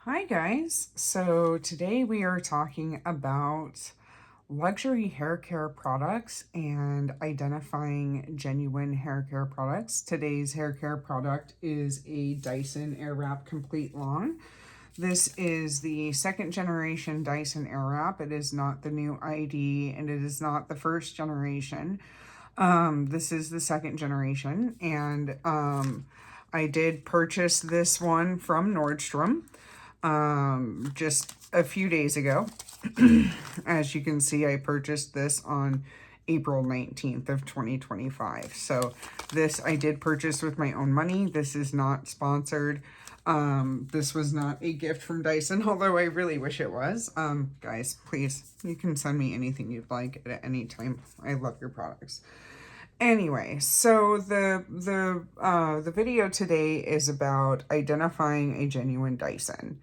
Hi guys, so today we are talking about luxury hair care products and identifying genuine hair care products. Today's hair care product is a Dyson Airwrap Complete Lawn. This is the second generation Dyson Airwrap. It is not the new ID and it is not the first generation. This is the second generation, and I did purchase this one from Nordstrom just a few days ago. As you can see, I purchased this on April 19th of 2025. So this I did purchase with my own money. This is not sponsored. This was not a gift from Dyson, although I really wish it was. Guys, please, you can send me anything you'd like at any time. I love your products. Anyway, so the video today is about identifying a genuine Dyson.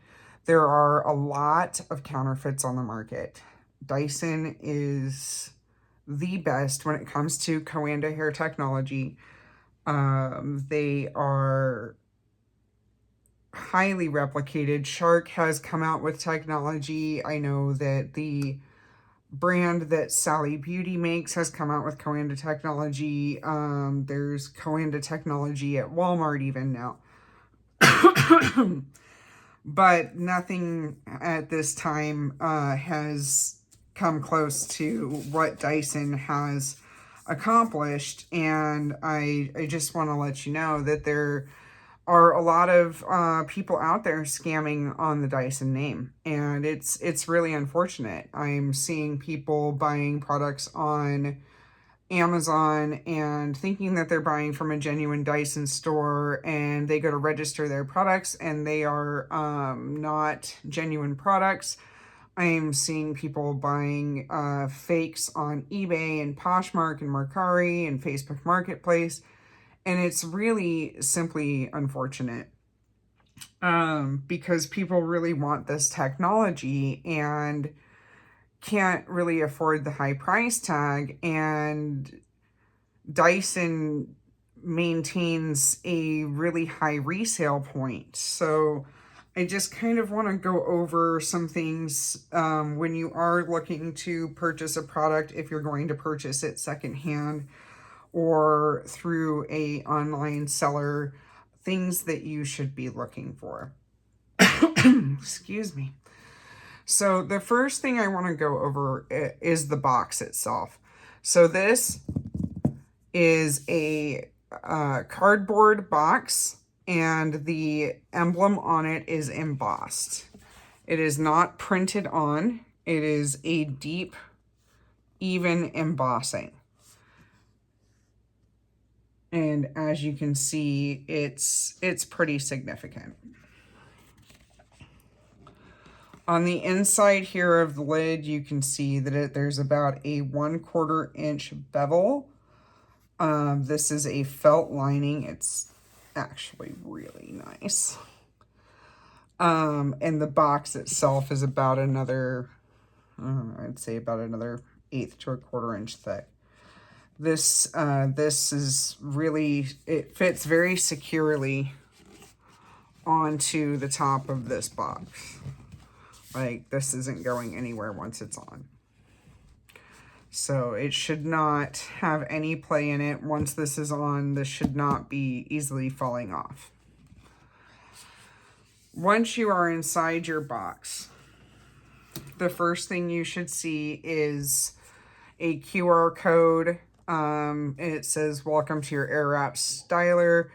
There are a lot of counterfeits on the market. Dyson is the best when it comes to Coanda hair technology. They are highly replicated. Shark has come out with technology. I know that the brand that Sally Beauty makes has come out with Coanda technology. There's Coanda technology at Walmart even now. But nothing at this time has come close to what Dyson has accomplished. And I just want to let you know that there are a lot of people out there scamming on the Dyson name, and it's really unfortunate. I'm seeing people buying products on Amazon and thinking that they're buying from a genuine Dyson store, and they go to register their products and they are not genuine products. I'm seeing people buying fakes on eBay and Poshmark and Mercari and Facebook Marketplace, and it's really simply unfortunate because people really want this technology and can't really afford the high price tag, and Dyson maintains a really high resale point. So I just kind of want to go over some things when you are looking to purchase a product, if you're going to purchase it secondhand or through a online seller, things that you should be looking for. Excuse me. So the first thing I want to go over is the box itself. So this is a cardboard box, and the emblem on it is embossed. It is not printed on. It is a deep, even embossing. And as you can see, it's pretty significant. On the inside here of the lid, you can see that there's about a 1/4 inch bevel. This is a felt lining. It's actually really nice. And the box itself is about another, I'd say about another 1/8 to 1/4 inch thick. This is really, it fits very securely onto the top of this box. Like, this isn't going anywhere once it's on. So it should not have any play in it. Once this is on, this should not be easily falling off. Once you are inside your box, the first thing you should see is a QR code. It says, "Welcome to your Airwrap styler."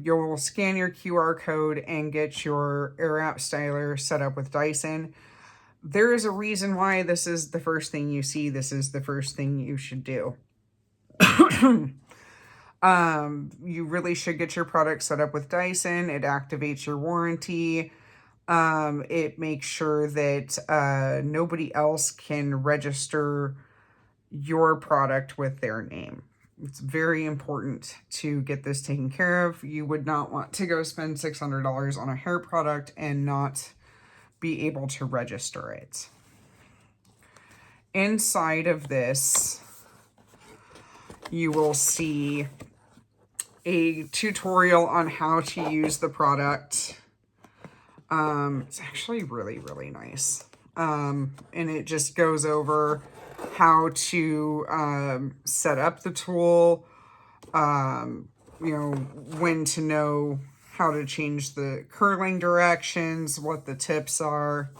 You'll scan your QR code and get your Airwrap styler set up with Dyson. There is a reason why this is the first thing you see. This is the first thing you should do. You really should get your product set up with Dyson. It activates your warranty. It makes sure that nobody else can register your product with their name. It's very important to get this taken care of. You would not want to go spend $600 on a hair product and not be able to register it. Inside of this, you will see a tutorial on how to use the product. It's actually really, really nice. And it just goes over how to set up the tool, you know, when to know how to change the curling directions, what the tips are,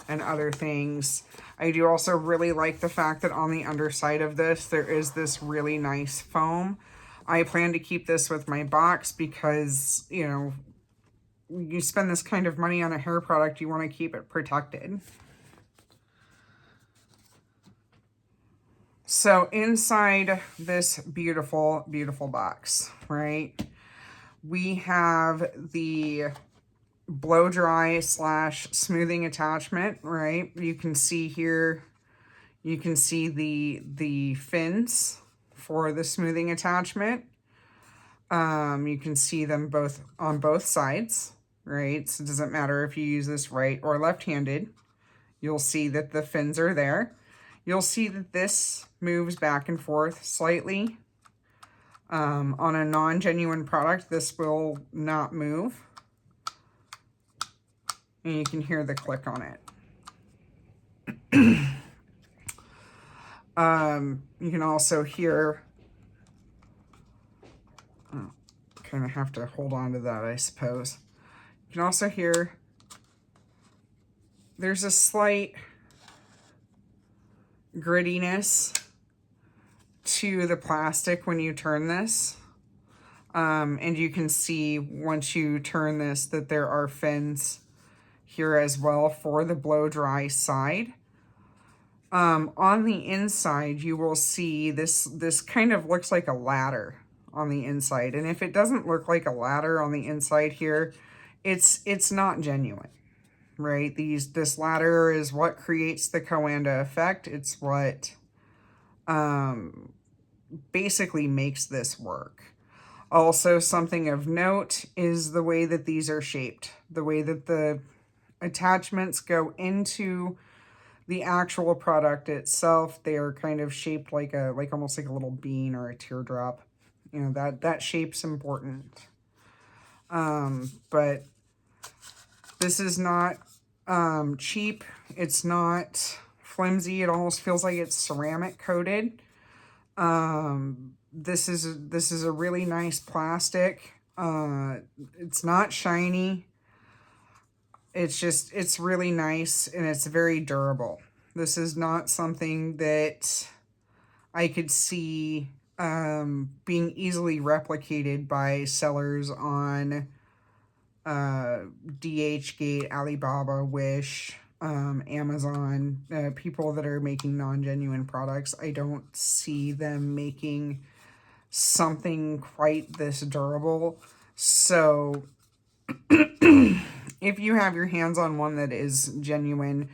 and other things. I do also really like the fact that on the underside of this, there is this really nice foam. I plan to keep this with my box because, you know, you spend this kind of money on a hair product, you want to keep it protected. So inside this beautiful, beautiful box, right, we have the blow dry / smoothing attachment, right? You can see here, you can see the fins for the smoothing attachment. You can see them both on both sides, right? So it doesn't matter if you use this right or left-handed. You'll see that the fins are there. You'll see that this moves back and forth slightly. On a non-genuine product, this will not move. And you can hear the click on it. You can also hear, kind of have to hold on to that, I suppose. You can also hear there's a slight grittiness to the plastic when you turn this. And you can see once you turn this that there are fins here as well for the blow dry side. On the inside, you will see this kind of looks like a ladder on the inside. And if it doesn't look like a ladder on the inside here, it's not genuine, right? This ladder is what creates the Coanda effect. It's what basically makes this work. Also, something of note is the way that these are shaped. The way that the attachments go into the actual product itself, they are kind of shaped like almost like a little bean or a teardrop. You know, that shape's important. But this is not cheap. It's not flimsy. It almost feels like it's ceramic coated. This is a really nice plastic. It's not shiny. It's really nice, and it's very durable. This is not something that I could see being easily replicated by sellers on DHgate, Alibaba, Wish, Amazon, people that are making non-genuine products. I don't see them making something quite this durable. So if you have your hands on one that is genuine,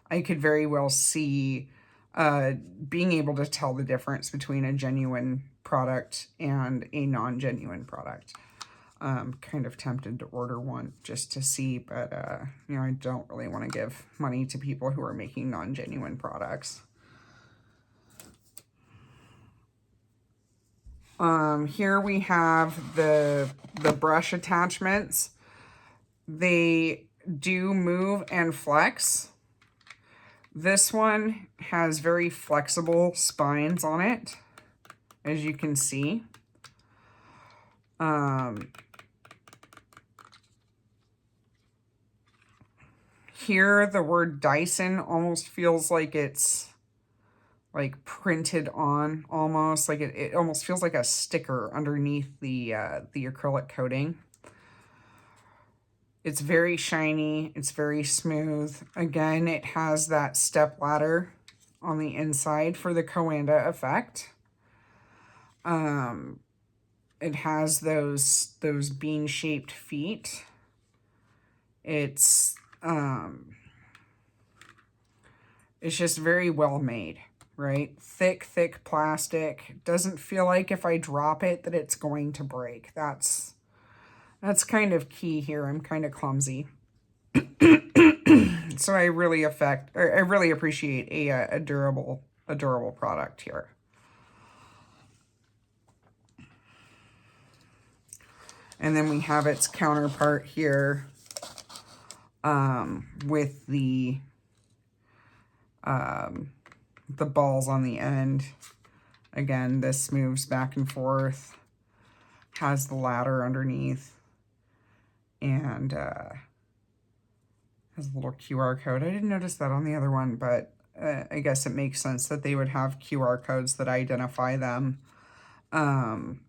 I could very well see being able to tell the difference between a genuine product and a non-genuine product. Kind of tempted to order one just to see, but you know, I don't really want to give money to people who are making non-genuine products. Here we have the brush attachments. They do move and flex. This one has very flexible spines on it, as you can see. Here, the word Dyson almost feels like it's like printed on, almost like it almost feels like a sticker underneath the acrylic coating. It's very shiny. It's very smooth. Again, it has that step ladder on the inside for the Coanda effect. It has those bean-shaped feet. It's just very well made, right? Thick plastic. Doesn't feel like if I drop it that it's going to break. That's kind of key here. I'm kind of clumsy. So I really appreciate a durable product here. And then we have its counterpart here with the balls on the end. Again, this moves back and forth, has the ladder underneath, and has a little QR code. I didn't notice that on the other one, but I guess it makes sense that they would have QR codes that identify them. Actually,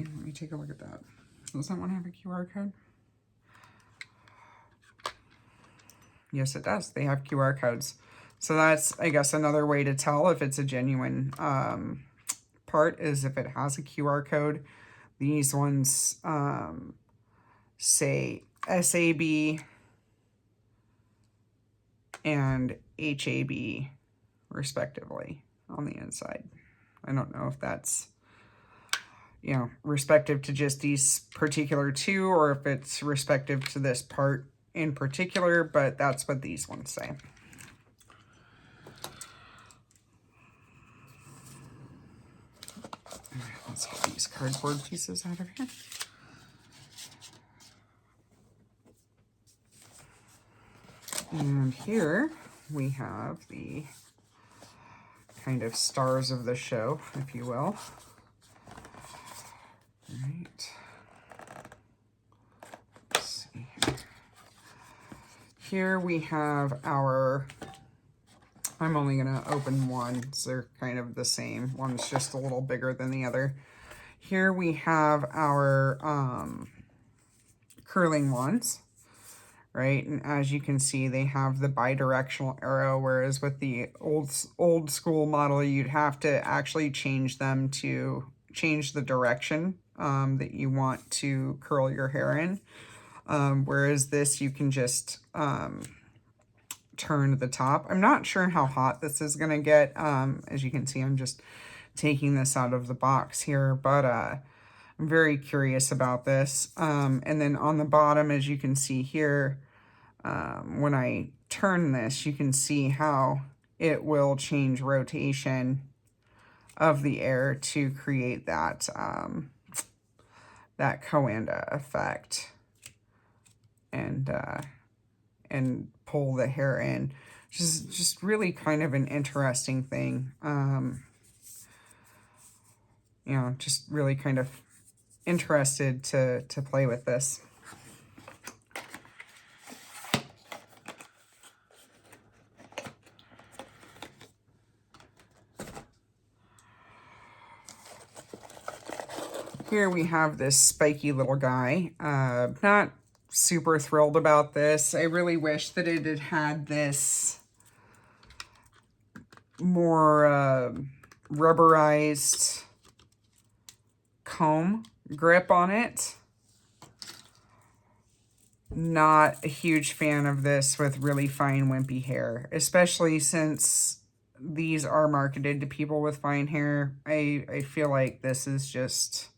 let me take a look at that. Does that one have a QR code? Yes, it does. They have QR codes. So that's, I guess, another way to tell if it's a genuine part is if it has a QR code. These ones say SAB and HAB respectively on the inside. I don't know if that's, you know, respective to just these particular two or if it's respective to this part in particular, but that's what these ones say. Let's get these cardboard pieces out of here. And here we have the kind of stars of the show, if you will. All right. Let's see here. Here we have our, I'm only going to open one, so they're kind of the same. One's just a little bigger than the other. Here we have our curling wands, right? And as you can see, they have the bidirectional arrow, whereas with the old school model, you'd have to actually change them to change the direction that you want to curl your hair in. Whereas this, you can just turn the top. I'm not sure how hot this is going to get. As you can see, I'm just taking this out of the box here, but I'm very curious about this. And then on the bottom, as you can see here, when I turn this, you can see how it will change rotation of the air to create that that coanda effect and pull the hair in, which is just really kind of an interesting thing. You know, just really kind of interested to play with this. Here we have this spiky little guy. Not super thrilled about this. I really wish that it had had this more rubberized comb grip on it. Not a huge fan of this with really fine wimpy hair, especially since these are marketed to people with fine hair. I feel like this is just,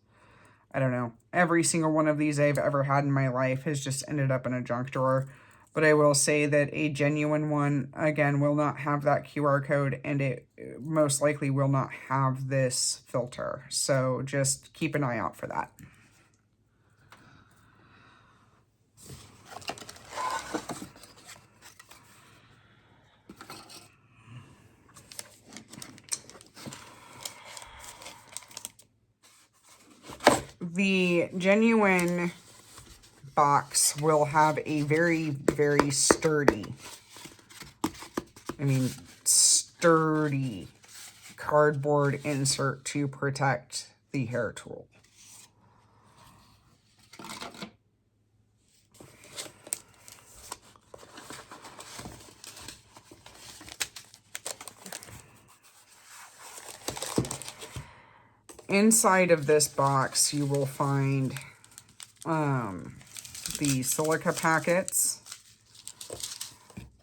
I don't know. Every single one of these I've ever had in my life has just ended up in a junk drawer. But I will say that a genuine one, again, will not have that QR code, and it most likely will not have this filter. So just keep an eye out for that. The genuine box will have a very, very sturdy, sturdy cardboard insert to protect the hair tool. Inside of this box, you will find the silica packets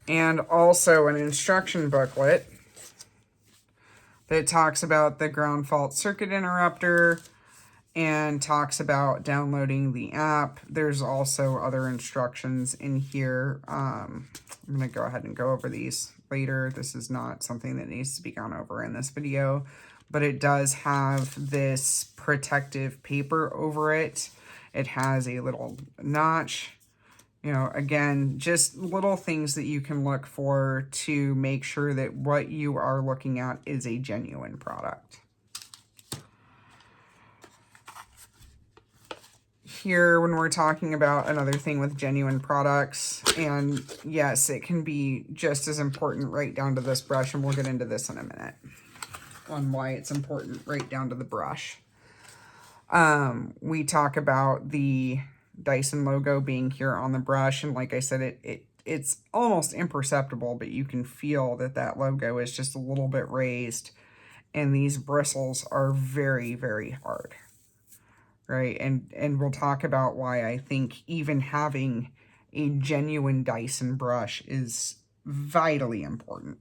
and also an instruction booklet that talks about the ground fault circuit interrupter and talks about downloading the app. There's also other instructions in here. I'm going to go ahead and go over these later. This is not something that needs to be gone over in this video, but it does have this protective paper over it. It has a little notch You know, again, just little things that you can look for to make sure that what you are looking at is a genuine product. Here, when we're talking about another thing with genuine products, and yes, it can be just as important right down to this brush, and we'll get into this in a minute on why it's important right down to the brush. We talk about the Dyson logo being here on the brush, and like I said, it's almost imperceptible, but you can feel that that logo is just a little bit raised, and these bristles are very, very hard, right? And we'll talk about why I think even having a genuine Dyson brush is vitally important.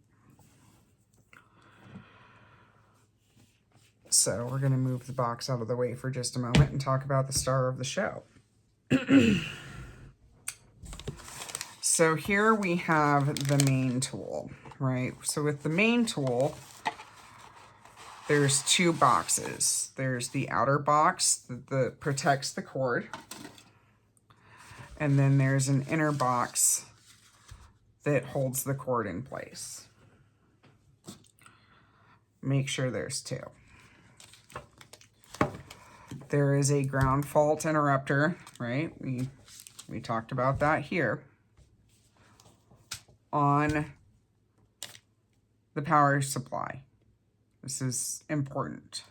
So we're going to move the box out of the way for just a moment and talk about the star of the show. So here we have the main tool, right? So with the main tool, there's two boxes. There's the outer box that protects the cord, and then there's an inner box that holds the cord in place. Make sure there's two. There is a ground fault interrupter, right? We talked about that here on the power supply. This is important.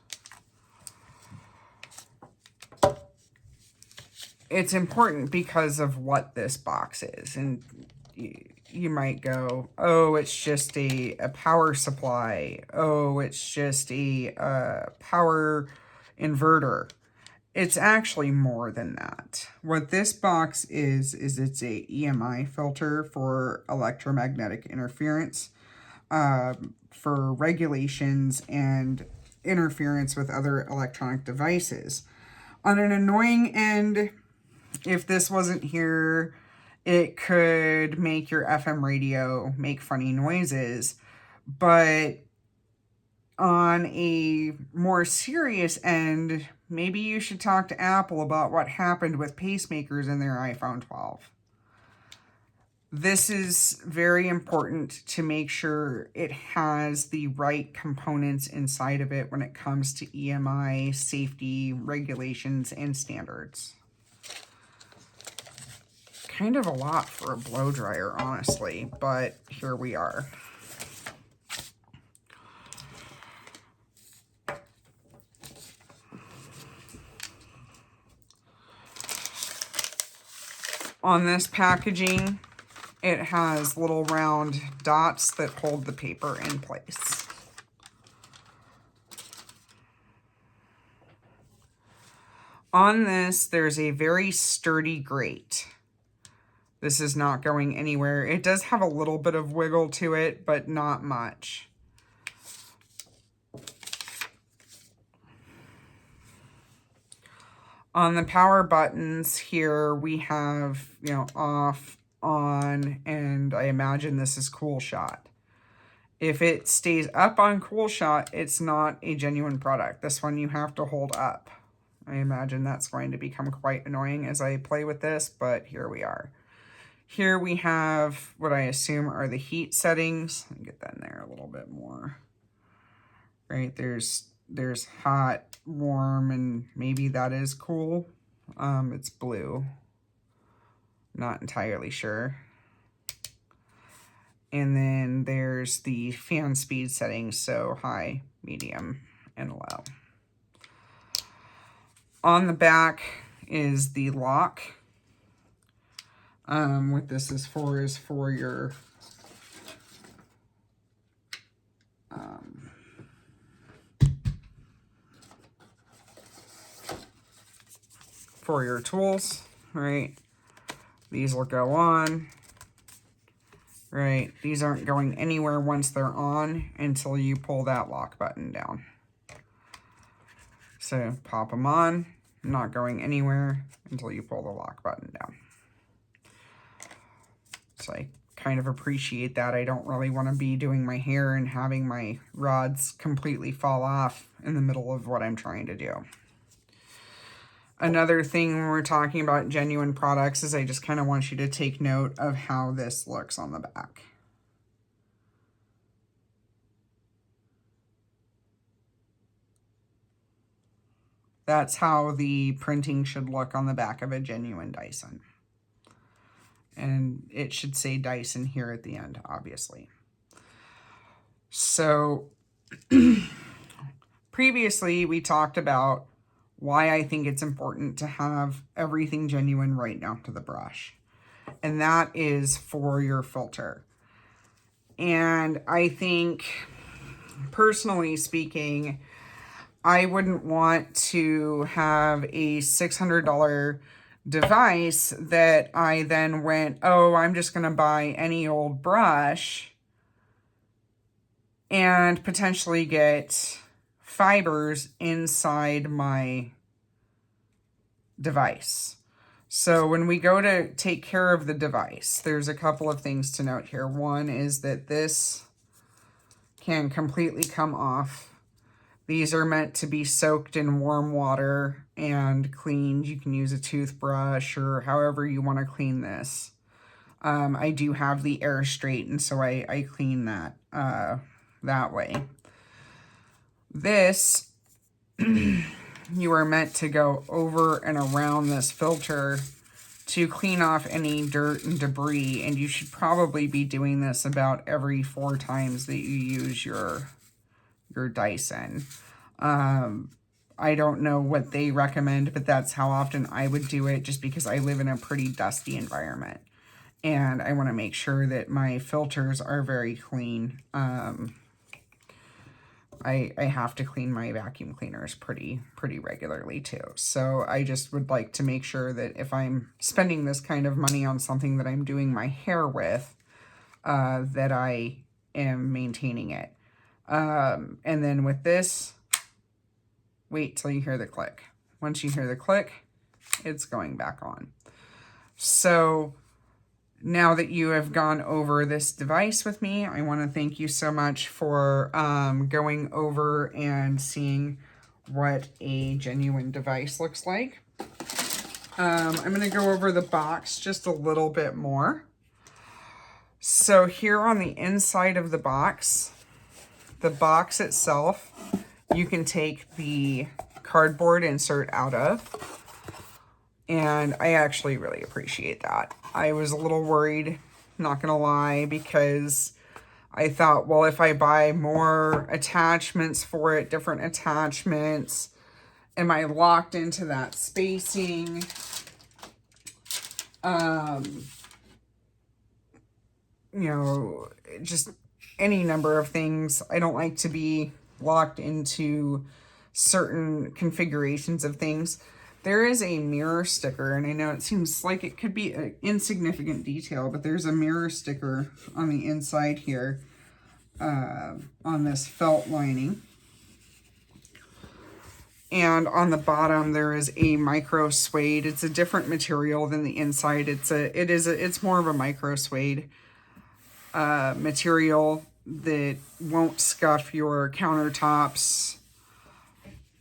It's important because of what this box is. And you might go, oh, it's just a power supply. Oh, it's just a power inverter. It's actually more than that. What this box is it's a EMI filter for electromagnetic interference, for regulations and interference with other electronic devices. On an annoying end, if this wasn't here, it could make your FM radio make funny noises, but on a more serious end, maybe you should talk to Apple about what happened with pacemakers in their iPhone 12. This is very important to make sure it has the right components inside of it when it comes to EMI, safety, regulations, and standards. Kind of a lot for a blow dryer, honestly, but here we are. On this packaging, it has little round dots that hold the paper in place. On this, there's a very sturdy grate. This is not going anywhere. It does have a little bit of wiggle to it, but not much. On the power buttons here, we have, you know, off, on, and I imagine this is cool shot. If it stays up on cool shot, it's not a genuine product. This one you have to hold up. I imagine that's going to become quite annoying as I play with this, but here we are. Here we have what I assume are the heat settings. Let me get that in there a little bit more. Right, there's hot, warm, and maybe that is cool. It's blue. Not entirely sure. And then there's the fan speed settings, so high, medium, and low. On the back is the lock. What this is for your tools, right? These will go on, right? These aren't going anywhere once they're on until you pull that lock button down. So pop them on, not going anywhere until you pull the lock button down. So I kind of appreciate that. I don't really want to be doing my hair and having my rods completely fall off in the middle of what I'm trying to do. Another thing when we're talking about genuine products is I just kind of want you to take note of how this looks on the back. That's how the printing should look on the back of a genuine Dyson. And it should say Dyson here at the end, obviously. So previously we talked about why I think it's important to have everything genuine right down to the brush. And that is for your filter. And I think, personally speaking, I wouldn't want to have a $600 device that I then went, oh, I'm just going to buy any old brush and potentially get fibers inside my device. So when we go to take care of the device, there's a couple of things to note here. One is that this can completely come off. These are meant to be soaked in warm water and cleaned. You can use a toothbrush or however you want to clean this. I do have the air straighten, so I clean that that way. This, you are meant to go over and around this filter to clean off any dirt and debris, and you should probably be doing this about every 4 times that you use your Dyson. I don't know what they recommend, but that's how often I would do it, just because I live in a pretty dusty environment and I want to make sure that my filters are very clean. I have to clean my vacuum cleaners pretty regularly too. So I just would like to make sure that if I'm spending this kind of money on something that I'm doing my hair with, that I am maintaining it. And then with this, wait till you hear the click. Once you hear the click, it's going back on. So now that you have gone over this device with me, I want to thank you so much for going over and seeing what a genuine device looks like. I'm going to go over the box just a little bit more. So here on the inside of the box itself, you can take the cardboard insert out of. And I actually really appreciate that. I was a little worried, not gonna lie, because I thought, well, if I buy more attachments for it, different attachments, am I locked into that spacing? You know, just any number of things. I don't like to be locked into certain configurations of things. There is a mirror sticker, and I know it seems like it could be an insignificant detail, but there's a mirror sticker on the inside here on this felt lining. And on the bottom, there is a micro suede. It's a different material than the inside. It's more of a micro suede material that won't scuff your countertops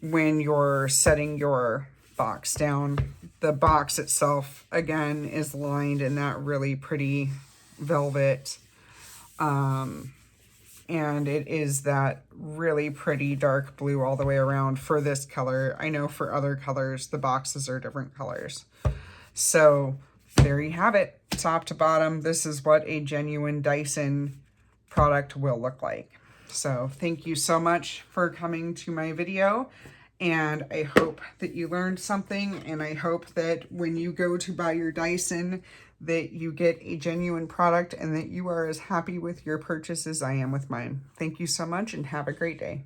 when you're setting your box down. The box itself, again, is lined in that really pretty velvet. And it is that really pretty dark blue all the way around for this color. I know for other colors, the boxes are different colors. So there you have it, top to bottom. This is what a genuine Dyson product will look like. So thank you so much for coming to my video, and I hope that you learned something, and I hope that when you go to buy your Dyson, that you get a genuine product and that you are as happy with your purchase as I am with mine. Thank you so much and have a great day.